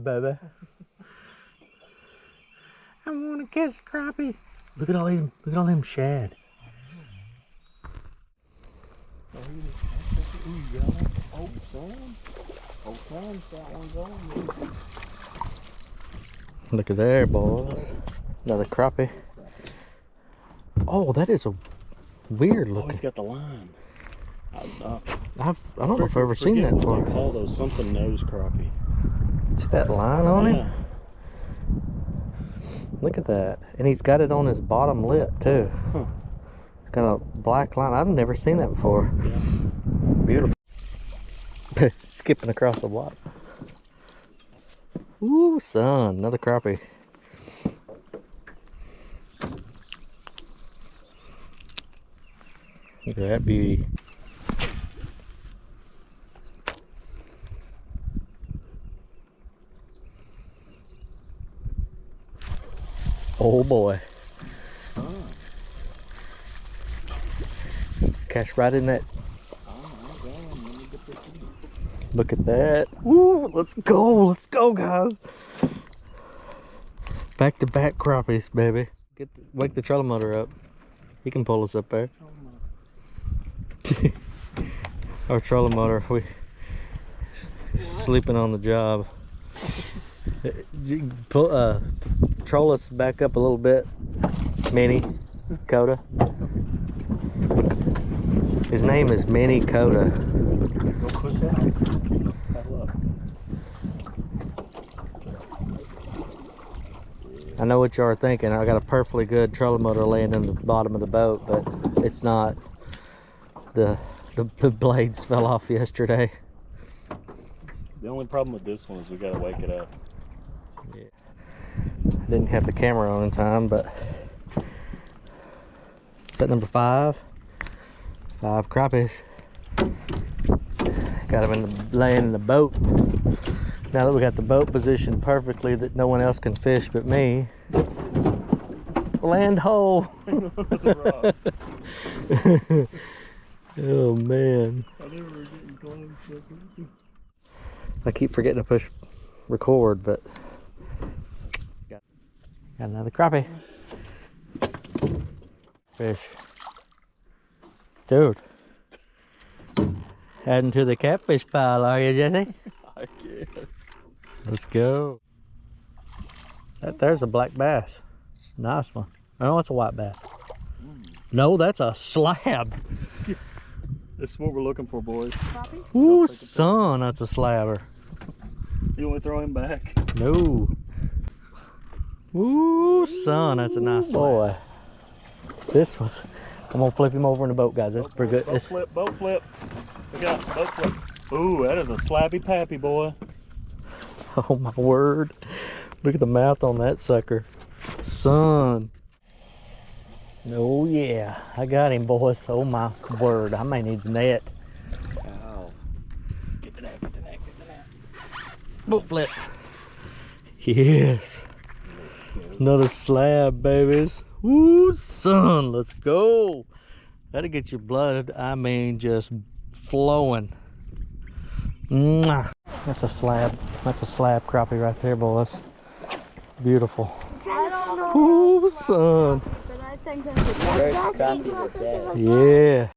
baby. I want to catch a crappie. Look at all them shad. Oh, son. Oh, son, that one's on. Look at there, boys. Another crappie. Oh, that is a weird looking. Oh, he's got the line. I don't know if I've ever seen that before. They call those something nose crappie. See that line on it? Look at that. And he's got it on his bottom lip too. Huh. It's got a black line. I've never seen that before. Yeah. Beautiful. Skipping across the water. Ooh, son, another crappie. Look at that beauty. Oh boy. Catch right in that. Look at that. Ooh, let's go guys. Back to back crappies, baby. Wake the trolling motor up. He can pull us up there. Our trolling motor, we sleeping on the job. Troll us back up a little bit, Minnie Coda. His name is Minnie Coda. I know what you are thinking. I got a perfectly good trolling motor laying in the bottom of the boat, but it's not. The blades fell off yesterday. The only problem with this one is we gotta wake it up. Yeah. Didn't have the camera on in time, but set number 5. 5 crappies. Got them laying in the boat. Now that we got the boat positioned perfectly that no one else can fish but me. Land ho! Oh man. I keep forgetting to push record, but got another crappie. Fish. Dude. Adding to the catfish pile, are you, Jesse? I guess. Let's go. There's a black bass. Nice one. Oh, it's a white bass. No, that's a slab. This is what we're looking for, boys. Ooh, son, that's a slabber. You want to throw him back? No. Ooh, son, that's a nice boy. This was. I'm gonna flip him over in the boat, guys. That's pretty good. Boat flip. Look out, boat flip. Ooh, that is a slabby pappy, boy. Oh my word. Look at the mouth on that sucker. Son. Oh yeah, I got him, boys. Oh my word, I may need the net. Ow. Get the net, get the net, get the net. Boat flip. Yes. Another slab, babies. Woo, son, let's go. That'll get your blood, I mean, just flowing. Mwah. That's a slab. That's a slab crappie right there, boys. Beautiful. Ooh, son. First crappie of the day. Yeah.